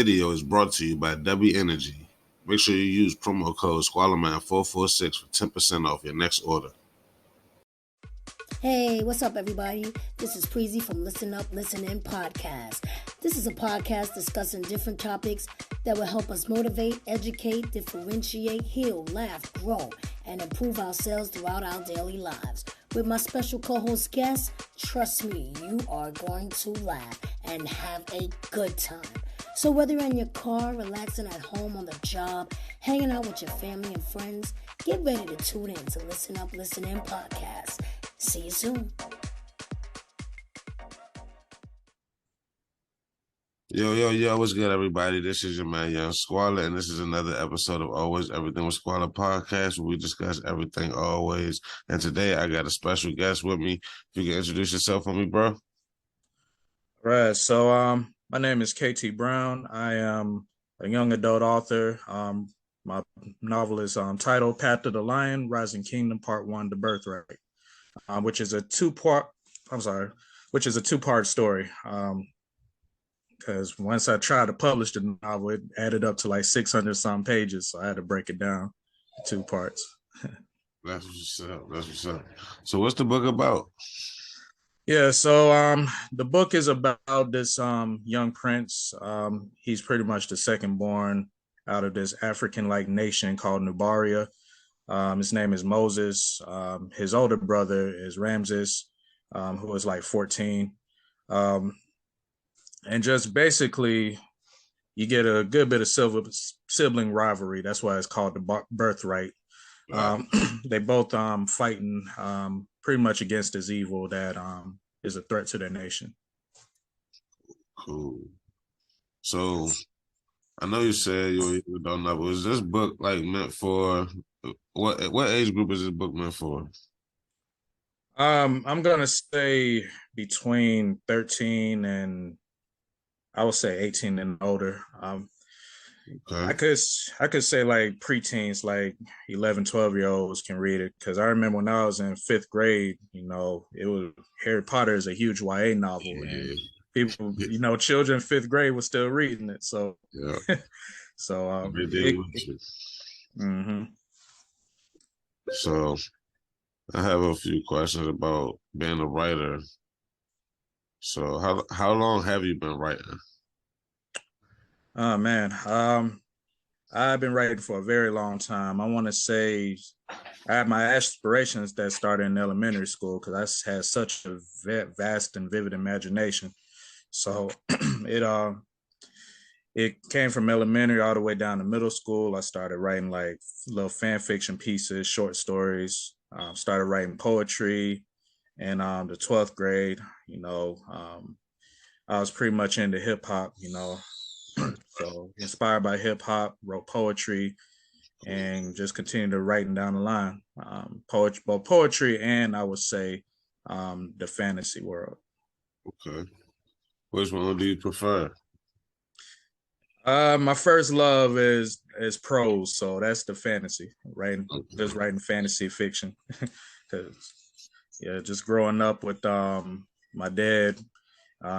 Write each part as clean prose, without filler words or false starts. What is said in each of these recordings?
video is brought to you by W Energy. Make sure you use promo code SqualorMan446 for 10% off your next order. Hey, what's up, everybody? This is Preezy from Listen Up, Listen In podcast. This is a podcast discussing different topics that will help us motivate, educate, differentiate, heal, laugh, grow, and improve ourselves throughout our daily lives. With my special co-host guest, trust me, you are going to laugh and have a good time. So whether you're in your car, relaxing at home, on the job, hanging out with your family and friends, get ready to tune in to Listen Up, Listen In podcast. See you soon. Yo, what's good, everybody? This is your man, Young Squalor, and this is another episode of Always Everything with Squalor podcast, where we discuss everything always. And today, I got a special guest with me. If you can introduce yourself for me, bro. All right, so my name is KT Brown. I am a young adult author. My novel is titled Path to the Lion, Rising Kingdom, Part 1, The Birthright, which is a two-part story. Because once I tried to publish the novel, it added up to like 600 some pages, so I had to break it down in 2 parts. That's what's up. So what's the book about? Yeah, so the book is about this young prince. He's pretty much the second born out of this African-like nation called Nubaria. His name is Moses. His older brother is Ramses, who is like 14. And just basically, you get a good bit of sibling rivalry. That's why it's called the Birthright. They both fighting pretty much against this evil that is a threat to their nation. Cool. So, I know you said you don't know, but is this book like meant for what age group is this book meant for? I'm gonna say between 13 and I would say 18 and older. Okay. I could say like preteens, like 11, 12-year-olds can read it. Because I remember when I was in 5th grade, it was Harry Potter is a huge YA novel. Yeah. And people, children in 5th grade were still reading it. So, yeah. So, So, I have a few questions about being a writer. So how long have you been writing? Oh man, I've been writing for a very long time. I want to say I had my aspirations that started in elementary school because I had such a vast and vivid imagination. So it came from elementary all the way down to middle school. I started writing like little fan fiction pieces, short stories. Started writing poetry. In the 12th grade, I was pretty much into hip hop, so inspired by hip hop, wrote poetry, and just continued to writing down the line. Poetry and I would say the fantasy world. Okay. Which one do you prefer? My first love is prose, so that's the fantasy, writing, just writing fantasy fiction. Yeah, just growing up with my dad,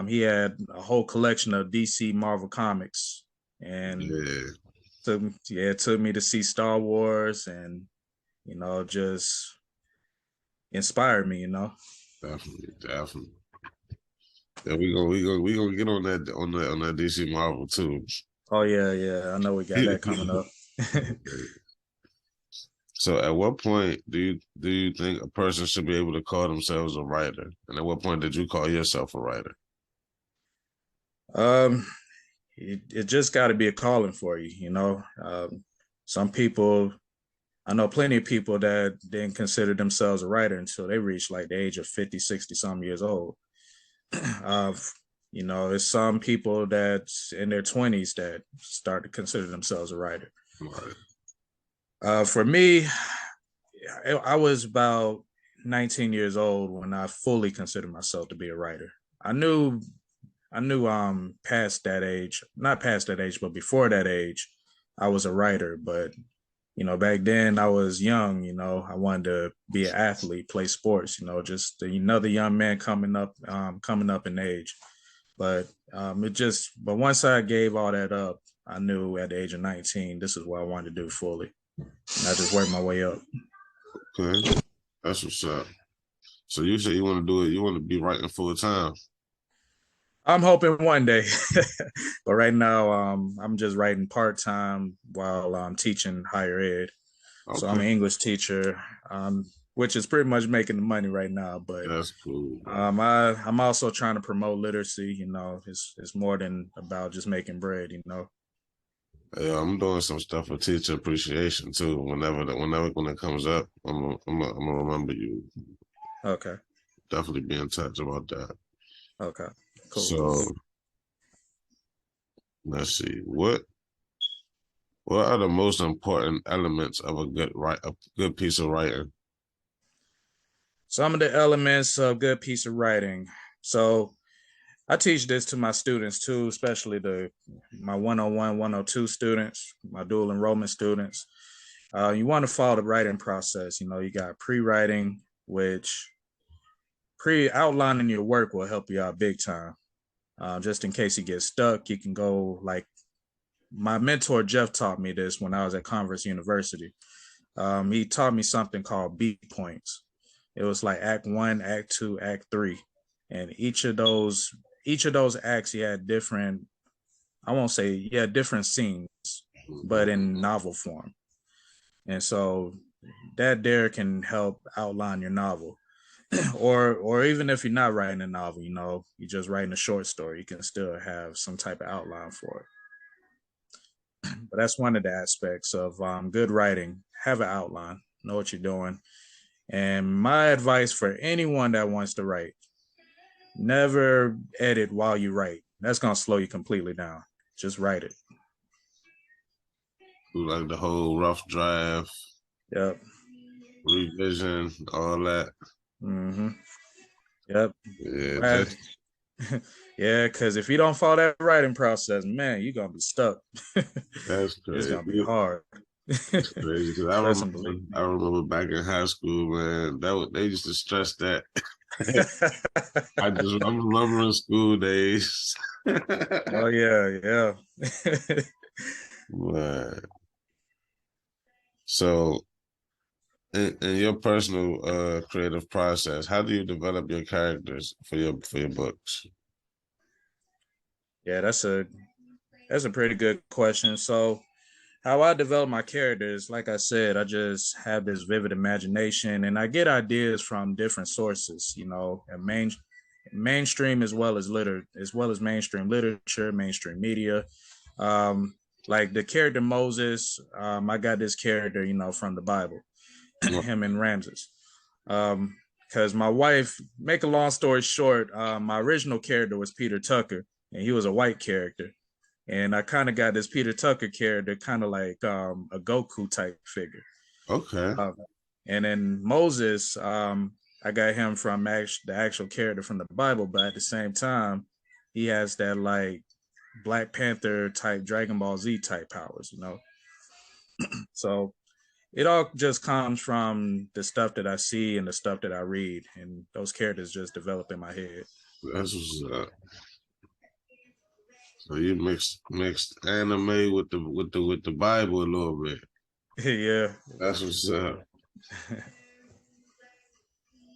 he had a whole collection of DC Marvel comics, and it took me to see Star Wars, and just inspired me. Definitely. Yeah, we gonna get on that DC Marvel too. Oh yeah, I know we got that coming up. So at what point do you think a person should be able to call themselves a writer? And at what point did you call yourself a writer? It just got to be a calling for you, some people, I know plenty of people that didn't consider themselves a writer until they reached like the age of 50, 60 some years old. There's some people that's in their 20s that start to consider themselves a writer. Right. For me, I was about 19 years old when I fully considered myself to be a writer. I knew past that age, not past that age, but before that age, I was a writer. But, back then I was young, I wanted to be an athlete, play sports, just another young man coming up in age. But but once I gave all that up, I knew at the age of 19, this is what I wanted to do fully. And I just worked my way up. Okay, that's what's up. So you said you want to do it. You want to be writing full time. I'm hoping one day, but right now, I'm just writing part time while I'm teaching higher ed. Okay. So I'm an English teacher, which is pretty much making the money right now. But that's cool. I'm also trying to promote literacy. It's more than about just making bread. Yeah, I'm doing some stuff for teacher appreciation too. Whenever when it comes up, I'm gonna remember you. Okay. Definitely be in touch about that. Okay. Cool. So let's see what are the most important elements of a good piece of writing? Some of the elements of a good piece of writing. So I teach this to my students too, especially my 101, 102 students, my dual enrollment students. You want to follow the writing process. You got pre-writing, which outlining your work will help you out big time. Just in case you get stuck, you can go like my mentor Jeff taught me this when I was at Converse University. He taught me something called B points. It was like Act 1, Act 2, Act 3, and each of those acts, you had different. I won't say different scenes, but in novel form. And so that there can help outline your novel. or even if you're not writing a novel, you're just writing a short story, you can still have some type of outline for it. But that's one of the aspects of good writing. Have an outline, know what you're doing. And my advice for anyone that wants to write, never edit while you write. That's going to slow you completely down. Just write it. Like the whole rough draft. Yep. Revision, all that. Mm-hmm. Yep. Yeah. Yeah, because if you don't follow that writing process, man, you're going to be stuck. That's crazy. It's going to be hard. That's crazy. Because I remember back in high school, man, they used to stress that. I'm remembering school days. Oh, yeah. Man. So, in your personal creative process, how do you develop your characters for your books? Yeah, that's a pretty good question. So, how I develop my characters, like I said, I just have this vivid imagination, and I get ideas from different sources. And mainstream as well as mainstream literature, mainstream media. Like the character Moses, I got this character, from the Bible, him and Ramses. Because my wife, make a long story short, my original character was Peter Tucker, and he was a white character. And I kind of got this Peter Tucker character, kind of like a Goku type figure. Okay. And then Moses, I got him from the actual character from the Bible, but at the same time, he has that like Black Panther type, Dragon Ball Z type powers, So it all just comes from the stuff that I see and the stuff that I read, and those characters just develop in my head. That's what's up. So you mixed anime with the Bible a little bit. Yeah. That's what's up.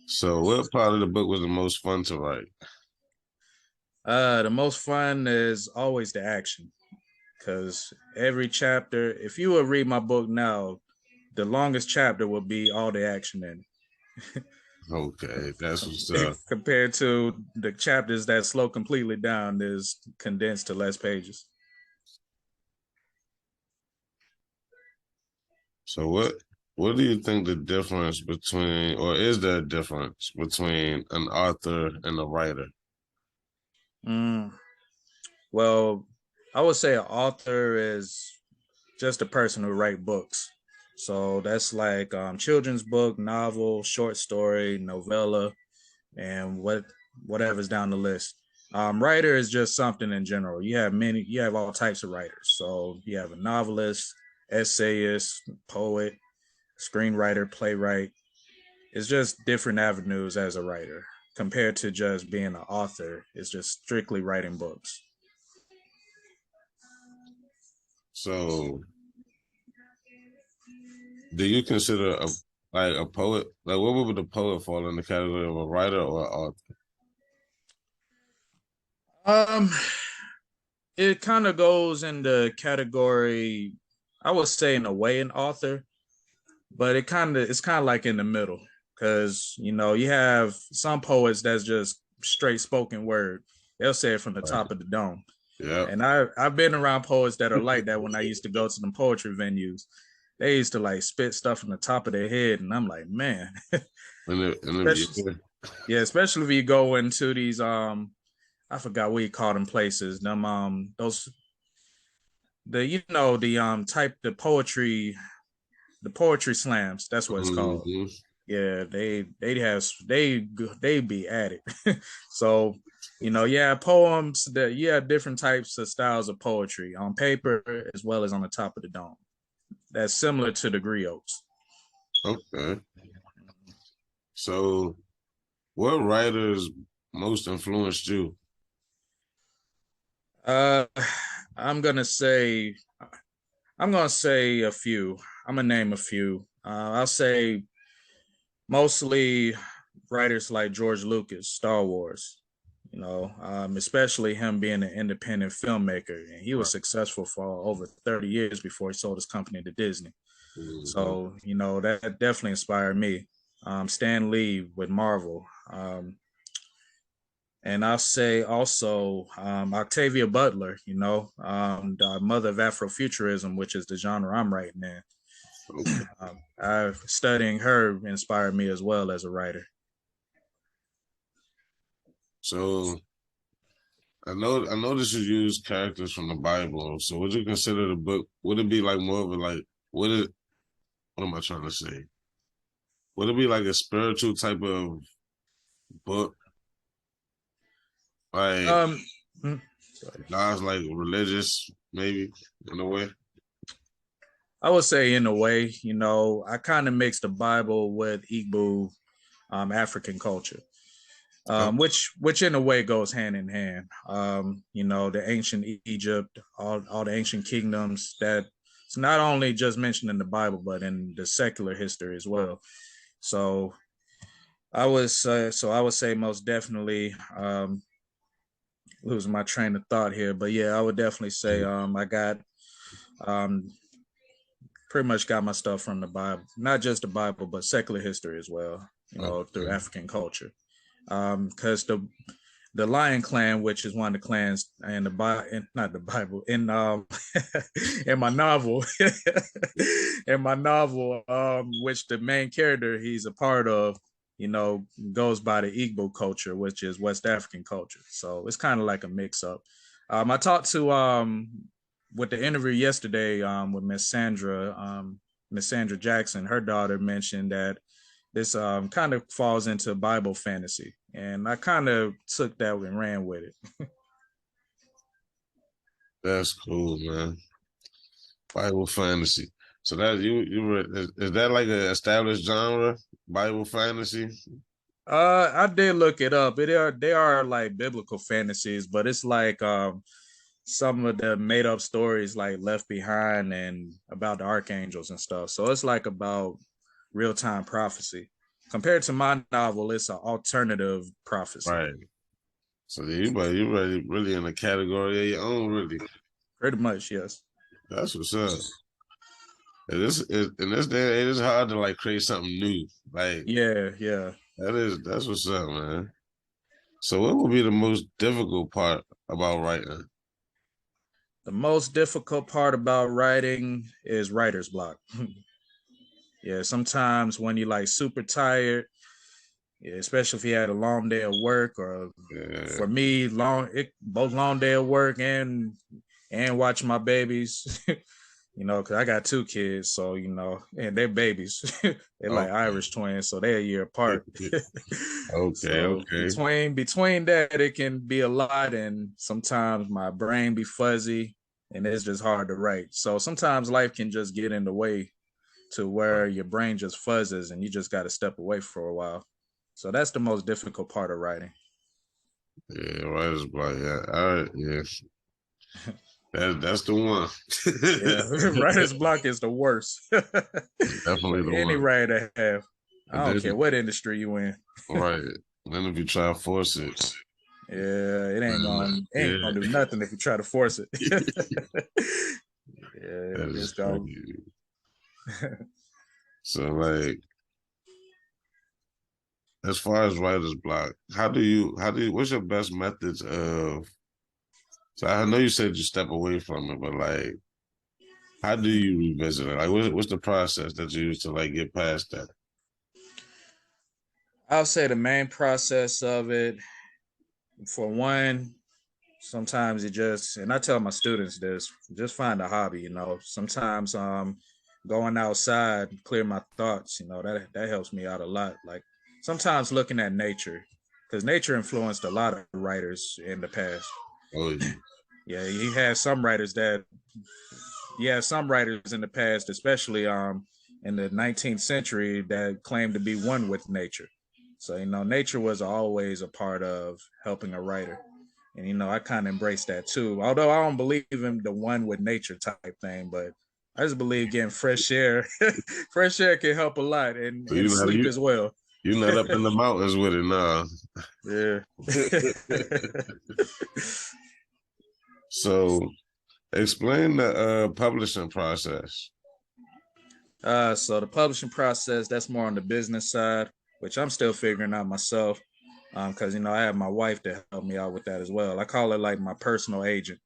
So what part of the book was the most fun to write? The most fun is always the action, because every chapter, if you would read my book now, the longest chapter will be all the action in it. Okay, that's what's up. Compared to the chapters that slow completely down, is condensed to less pages. So what do you think the difference between, or is there a difference between an author and a writer? Well, I would say an author is just a person who writes books. So that's like children's book, novel, short story, novella, and whatever's down the list. Writer is just something in general. You have all types of writers. So you have a novelist, essayist, poet, screenwriter, playwright. It's just different avenues as a writer. compared to just being an author. It's just strictly writing books. So, do you consider a poet? Like, what would the poet fall in the category of a writer or an author? It kind of goes in the category, I would say, in a way, an author, but it's kind of like in the middle, because you have some poets that's just straight spoken word. They'll say it from the top of the dome. Yeah. And I've been around poets that are like that when I used to go to them poetry venues. They used to like spit stuff from the top of their head, and I'm like, man. Especially if you go into these I forgot what you call them places. Them the poetry slams. That's what it's called. Yeah, they be at it. So, poems that different types of styles of poetry on paper as well as on the top of the dome. That's similar to the griots. Okay. So, what writers most influenced you? I'm gonna say a few. I'm gonna name a few. I'll say mostly writers like George Lucas, Star Wars. Especially him being an independent filmmaker, and he was successful for over 30 years before he sold his company to Disney. Mm-hmm. So that definitely inspired me. Stan Lee with Marvel. And I'll say also Octavia Butler, the mother of Afrofuturism, which is the genre I'm writing in. Okay. Studying her inspired me as well as a writer. So I noticed you use characters from the Bible. So would you consider the book, would it be like more of a what am I trying to say? Would it be like a spiritual type of book? Like God's like religious, maybe, in a way? I would say in a way, I kind of mix the Bible with Igbo African culture. Which in a way goes hand in hand. The ancient Egypt, all the ancient kingdoms that it's not only just mentioned in the Bible, but in the secular history as well. So I would say most definitely losing my train of thought here, but yeah, I would definitely say I got pretty much got my stuff from the Bible, not just the Bible, but secular history as well. Through African culture. Because the Lion Clan, which is one of the clans in not the Bible, in in my novel, which the main character he's a part of, goes by the Igbo culture, which is West African culture. So it's kind of like a mix up. I talked to with the interview yesterday with Miss Sandra Jackson. Her daughter mentioned that this kind of falls into Bible fantasy, and I kind of took that and ran with it. That's cool, man. Bible fantasy. So that is that like an established genre, Bible fantasy? I did look it up. They are like biblical fantasies, but it's like some of the made up stories like Left Behind and about the archangels and stuff. So it's like about real-time prophecy. Compared to my novel, it's an alternative prophecy. Right. So you're really in a category of your own, really. Pretty much, yes. That's what's up. In this day and age, it's hard to like create something new. Like yeah. That's what's up, man. So what would be the most difficult part about writing? The most difficult part about writing is writer's block. Yeah, sometimes when you're like super tired, especially if you had a long day of work, or for me, both long day of work and watching my babies, because I got 2 kids, so and they're babies. They're like Irish twins, so they're a year apart. Okay. Between that, it can be a lot, and sometimes my brain be fuzzy, and it's just hard to write. So sometimes life can just get in the way to where your brain just fuzzes and you just got to step away for a while. So that's the most difficult part of writing. Yeah, writer's block. Yeah, all right, yeah. That's the one. Yeah, writer's block is the worst. Definitely the Any one. writer have. I And don't then, care what industry you in. right. Then if you try to force it, Yeah, it ain't gonna do nothing if you try to force it. Yeah, that is it's gonna. crazy. So like, as far as writer's block, what's your best methods of? So I know you said you step away from it, but like, how do you revisit it? Like, what's the process that you use to like get past that? I'll say the main process of it, for one, sometimes it just, and I tell my students this, just find a hobby. Sometimes going outside, clear my thoughts. That helps me out a lot. Like sometimes looking at nature, because nature influenced a lot of writers in the past. Oh, Yeah, you have some writers in the past, especially in the 19th century, that claimed to be one with nature. So nature was always a part of helping a writer, and I kind of embrace that too. Although I don't believe in the one with nature type thing, but I just believe getting fresh air, fresh air can help a lot, and, so and sleep as well. You're not up in the mountains with it, nah. Yeah. So, explain the publishing process. So the publishing process, that's more on the business side, which I'm still figuring out myself. Because I have my wife to help me out with that as well. I call it like my personal agent.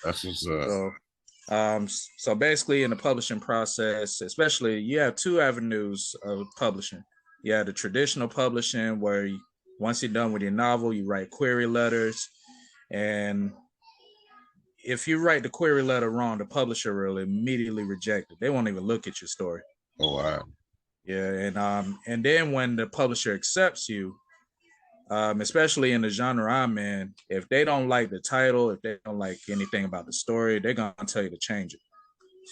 That's what's up. So basically in the publishing process, especially you have two avenues of publishing. You have the traditional publishing where once you're done with your novel, you write query letters. And if you write the query letter wrong, the publisher will immediately reject it. They won't even look at your story. Oh, wow. Yeah. And then when the publisher accepts you, especially in the genre I'm in, if they don't like the title, if they don't like anything about the story, they're going to tell you to change it.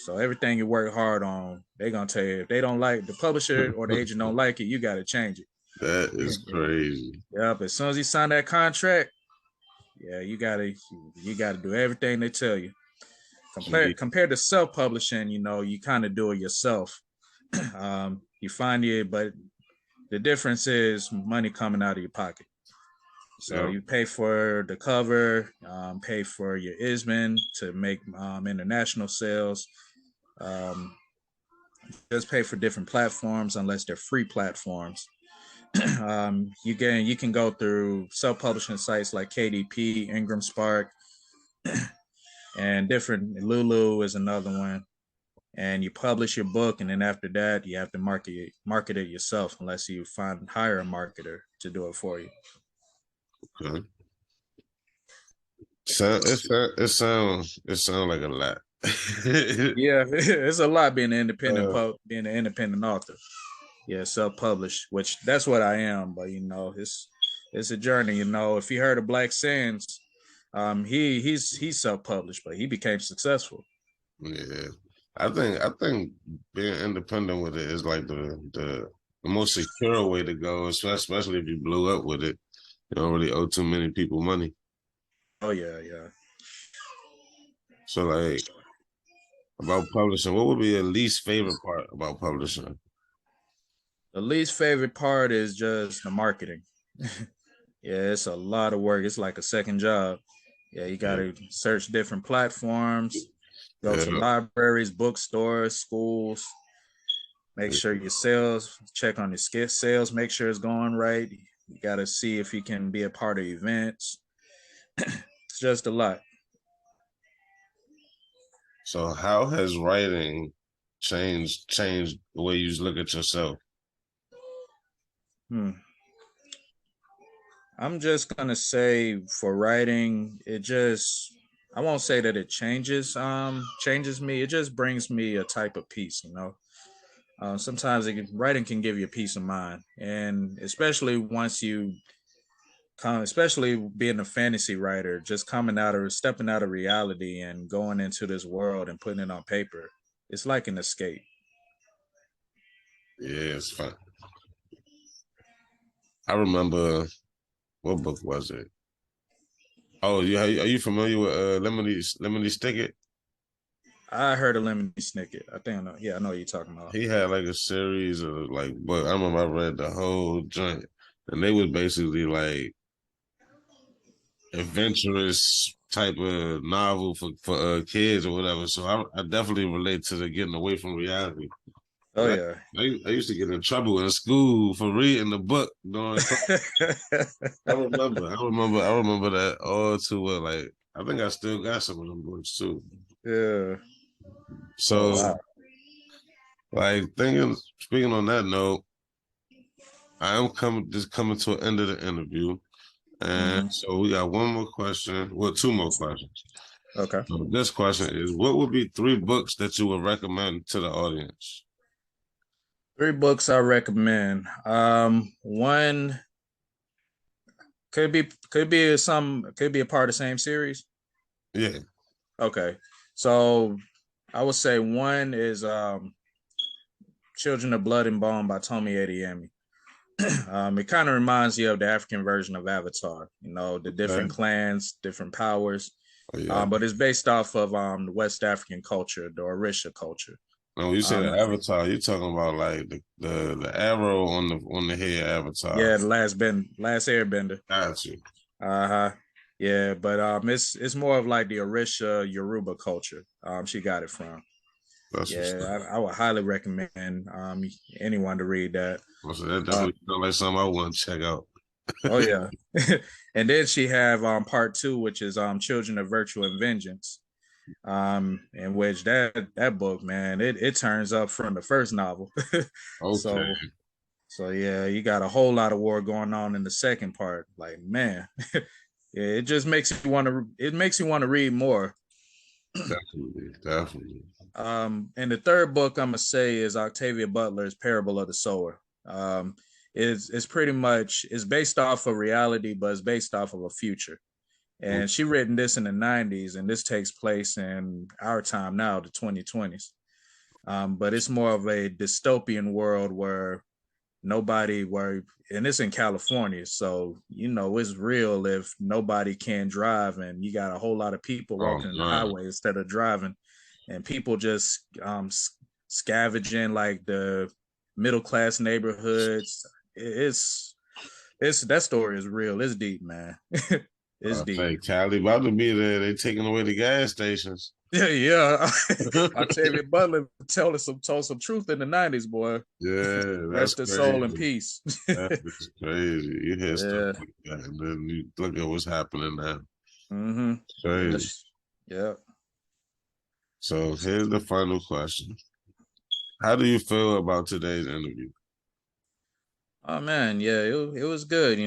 So everything you work hard on, they're going to tell you. If they don't like the publisher or the agent don't like it, you got to change it. That is crazy. Yep. As soon as you sign that contract, yeah, you gotta do everything they tell you. Compared to self-publishing, you kind of do it yourself. You find it, but the difference is money coming out of your pocket. So you pay for the cover, pay for your ISBN to make international sales. Just pay for different platforms unless they're free platforms. You can go through self-publishing sites like KDP, Ingram Spark, and different. Lulu is another one. And you publish your book, and then after that, you have to market it yourself, unless you hire a marketer to do it for you. Okay. So it sounds like a lot. Yeah, it's a lot being an independent author. Yeah, self-published, which that's what I am. But it's a journey. If you heard of Black Sands, he's self-published, but he became successful. Yeah, I think being independent with it is like the most secure way to go, especially if you blew up with it. You don't really owe too many people money. Oh yeah, yeah. So like about publishing, what would be your least favorite part about publishing? The least favorite part is just the marketing. Yeah, it's a lot of work. It's like a second job. Yeah, you got to search different platforms, go to libraries, bookstores, schools, make sure your sales, check on your sales, make sure it's going right. You got to see if you can be a part of events. It's just a lot. So how has writing changed the way you look at yourself? I'm just gonna say for writing, I won't say that it changes me. It just brings me a type of peace, Sometimes writing can give you a peace of mind, and especially especially being a fantasy writer, just stepping out of reality and going into this world and putting it on paper. It's like an escape. Yeah, it's fun. I remember, what book was it? Oh, yeah. Are you familiar with Lemony Snicket? I heard of Lemony Snicket. I think I know. Yeah, I know what you're talking about. He had like a series of like book. I remember I read the whole joint, and they was basically like adventurous type of novel for kids or whatever. So I definitely relate to the getting away from reality. Oh Like, yeah. I used to get in trouble in school for reading the book. I remember that all too well. Like I think I still got some of them books too. Yeah. So, Oh, wow. like speaking on that note, I am coming to an end of the interview. And so we got one more question. Well, two more questions. Okay. So this question is, what would be 3 books that you would recommend to the audience? 3 books I recommend. One could be a part of the same series. Yeah. Okay. So I would say one is Children of Blood and Bone by Tomi Adeyemi. It kind of reminds you of the African version of Avatar, the different clans, different powers. Oh, yeah. But it's based off of the West African culture, the Orisha culture. When you say the Avatar, you're talking about like the arrow on the head Avatar. Yeah, the last Airbender. Got you. Yeah, but it's more of like the Orisha Yoruba culture. She got it from. I would highly recommend anyone to read that. So that definitely sounds like something I want to check out. Oh yeah. And then she have part 2, which is Children of Virtue and Vengeance. In which that book, man, it turns up from the first novel. Okay. So yeah, you got a whole lot of war going on in the second part. Like, man, yeah, it just makes you want to read more. Definitely. And the third book I'm gonna say is Octavia Butler's Parable of the Sower. It's pretty much it's based off of reality, but it's based off of a future. And she written this in the 90s, and this takes place in our time now, the 2020s. But it's more of a dystopian world where and it's in California, so it's real if nobody can drive, and you got a whole lot of people walking the highway instead of driving, and people just scavenging like the middle class neighborhoods. It's that story is real. It's deep, man. It's deep. Like Cali about to be there. They taking away the gas stations. Yeah. Octavia Butler told some truth in the 90s, boy. Yeah, rest his soul in peace. That's crazy. You hear stuff like that, and then you look at what's happening now. Mm-hmm. Crazy. Yeah. So here's the final question: how do you feel about today's interview? Oh man, yeah, it was good,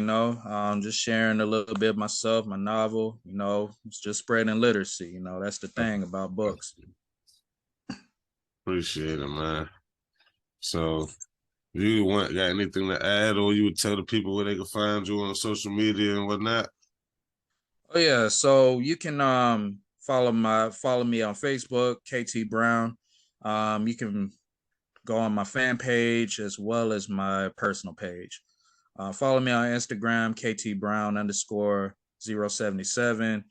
just sharing a little bit of myself, my novel, it's just spreading literacy, that's the thing about books. Appreciate it, man. So you got anything to add, or you would tell the people where they can find you on social media and whatnot? Oh yeah, so you can follow me on Facebook, KT Brown. You can go on my fan page as well as my personal page. Follow me on Instagram, KT_Brown_077.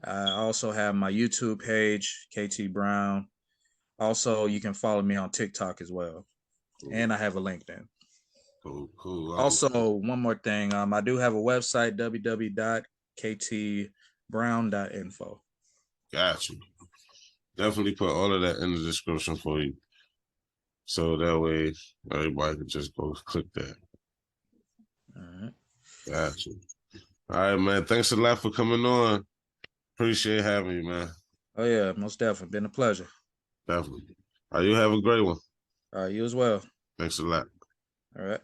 I also have my YouTube page, KT Brown. Also, you can follow me on TikTok as well. Cool. And I have a LinkedIn. Cool. Also, one more thing. I do have a website, www.ktbrown.info. Got you. Definitely put all of that in the description for you. So that way everybody can just go click that. All right. Gotcha. All right, man. Thanks a lot for coming on. Appreciate having you, man. Oh, yeah. Most definitely. Been a pleasure. Definitely. All right, you have a great one. All right, you as well. Thanks a lot. All right.